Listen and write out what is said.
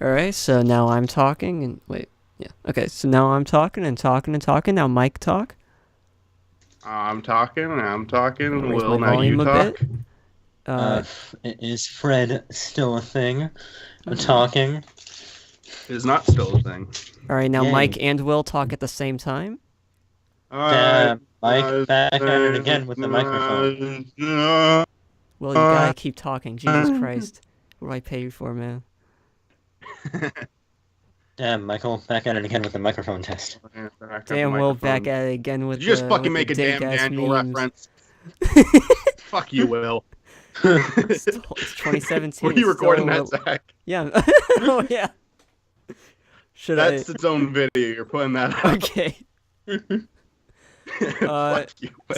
Alright, so now I'm talking and wait. Yeah. Okay, so now I'm talking and talking and talking. Now Mike talk. I'm talking, I'm talking. Raise my Will, now you volume a bit. talk. Uh, Is Fred still a thing? Talking? Is not still a thing. Alright, now Mike Yay. and Will talk at the same time. Mike, back at it again with the microphone. Will, you gotta keep talking. Jesus Christ. What do I pay you for, man? Damn, Michael, back at it again with the microphone test. Damn, Will, back at it again with Did you just the fucking with make the a damn dank-ass Daniel memes. reference? Fuck you, Will. It's 2017. Were you it's still recording a that, little- Zach? Yeah. Oh yeah. Should That's its own video. You're putting that I? up. Okay. Fuck you, Will.